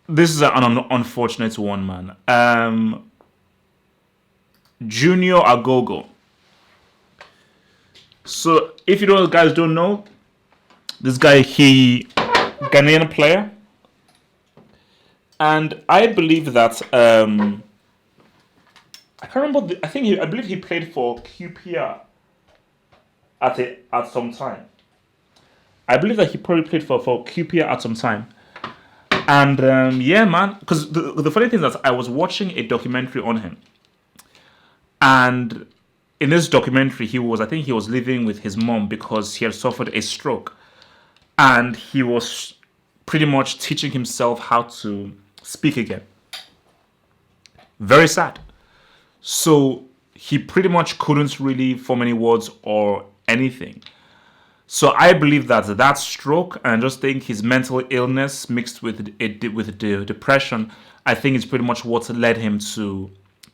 This is an unfortunate one, man. Junior Agogo. So if you don't guys don't know, this guy he Ghanaian player, and I believe that I can't remember. I believe he played for QPR at some time. I believe that he probably played for QPR at some time. And yeah, man, because the funny thing is that I was watching a documentary on him, and in this documentary, I think he was living with his mom because he had suffered a stroke, and he was pretty much teaching himself how to speak again. Very sad. So he pretty much couldn't really form any words or anything. So I believe that that stroke, and I just think his mental illness mixed with the depression, I think is pretty much what led him to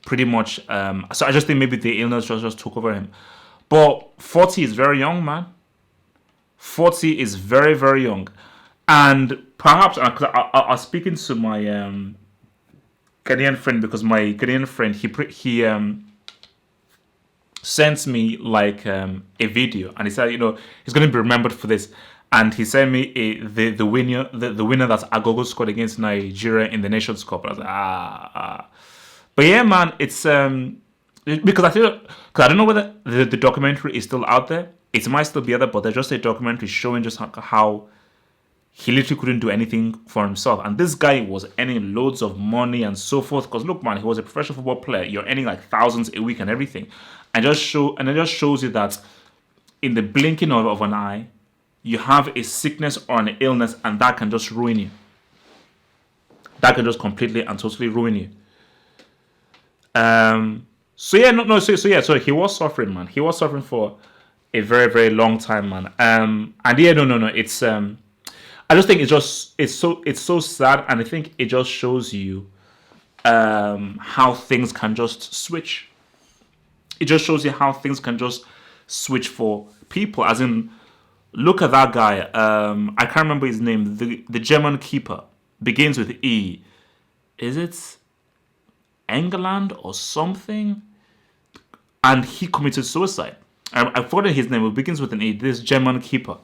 pretty much. So I just think maybe the illness just took over him. But 40 is very young, man. 40 is very very young, and perhaps I was speaking to my Ghanaian friend because my Ghanaian friend he sent me like a video, and he said, he's going to be remembered for this. And he sent me the winner that Agogo scored against Nigeria in the Nations Cup. I was like, but yeah, man, it's because because I don't know whether the documentary is still out there. It might still be out there, but there's just a documentary showing just how he literally couldn't do anything for himself. And this guy was earning loads of money and so forth. Because look, man, he was a professional football player. You're earning like thousands a week and everything. And it just shows you that in the blinking of an eye, you have a sickness or an illness, and that can just ruin you. That can just completely and totally ruin you. So yeah, no, so yeah, so he was suffering, man. He was suffering for a very, very long time, man. And yeah, no. It's I just think it's so sad, and I think it just shows you how things can just switch. It just shows you how things can just switch for people. As in, look at that guy. I can't remember his name. The German keeper begins with E. Is it England or something? And he committed suicide. I've forgotten his name. It begins with an E. This German keeper.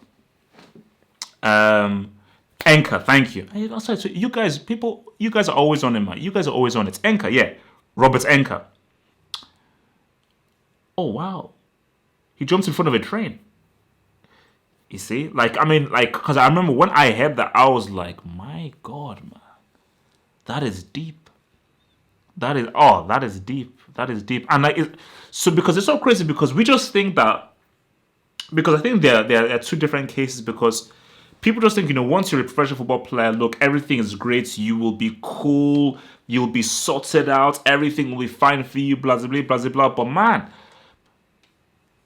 Anchor, thank you. Sorry, so you guys are always on it, man. You guys are always on it. Anchor, yeah. Robert Anchor. Oh wow. He jumps in front of a train. You see? Because I remember when I heard that, I was like, my God, man. That is deep. That is deep. That is deep. And because it's so crazy, because we just think that, because I think there are two different cases, because people just think, once you're a professional football player, look, everything is great. You will be cool. You'll be sorted out. Everything will be fine for you, blah, blah, blah, blah, blah. But man,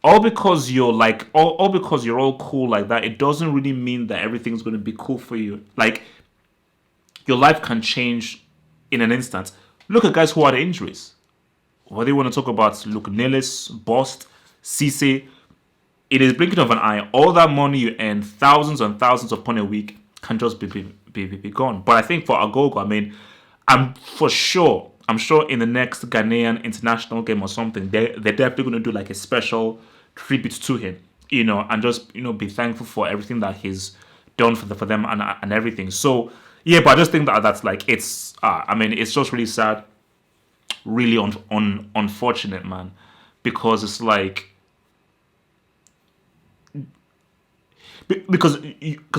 all because you're all because you're all cool like that, it doesn't really mean that everything's going to be cool for you. Like, your life can change in an instant. Look at guys who had injuries. What do you want to talk about? Look, Nilis, Bost, Cisse. It is blinking of an eye. All that money you earn, thousands and thousands upon a week, can just be gone. But I think for Agogo, I mean, I'm sure in the next Ghanaian international game or something, they're definitely going to do like a special tribute to him, and just be thankful for everything that he's done for them and everything. So yeah, but I just think that's like I mean, it's just really sad, really unfortunate, man, because it's like. Because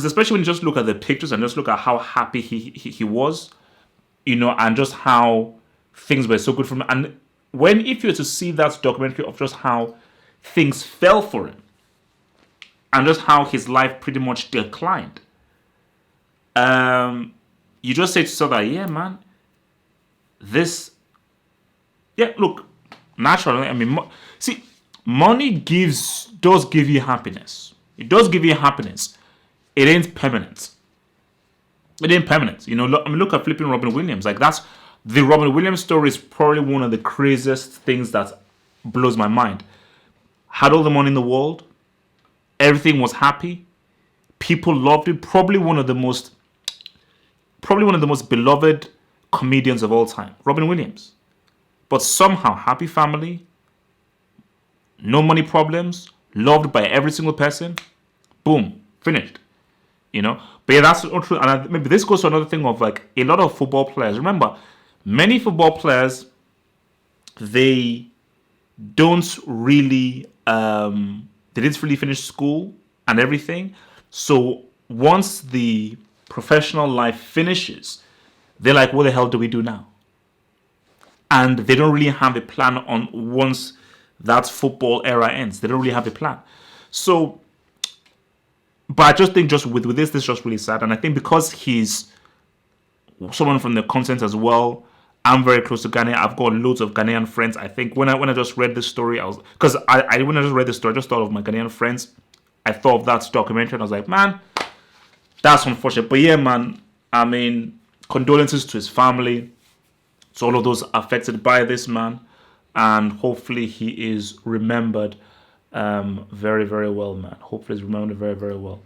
especially when you just look at the pictures and just look at how happy he was, and just how things were so good for him. And if you were to see that documentary of just how things fell for him and just how his life pretty much declined, you just say to yourself that, yeah, man, look, naturally, I mean, see, money does give you happiness. It does give you happiness. It ain't permanent. It ain't permanent. Look at flipping Robin Williams. Like, that's the Robin Williams story is probably one of the craziest things that blows my mind. Had all the money in the world. Everything was happy. People loved it. Probably probably one of the most beloved comedians of all time, Robin Williams. But somehow, happy family, no money problems, loved by every single person, boom, finished. You know, but yeah, that's not true. And maybe this goes to another thing of like a lot of football players. Remember, many football players, they don't really, they didn't really finish school and everything. So once the professional life finishes, they're like, what the hell do we do now? And they don't really have a plan on once that football era ends. They don't really have a plan. So, but I just think just with this is just really sad. And I think because he's someone from the continent as well, I'm very close to Ghana. I've got loads of Ghanaian friends. I think when I just read this story, I was, because I when I just read this story, I just thought of my Ghanaian friends. I thought of that documentary and I was like, man, that's unfortunate. But yeah, man, I mean, condolences to his family, to all of those affected by this man, and hopefully he is remembered very, very well, man. Hopefully he's remembered very, very well.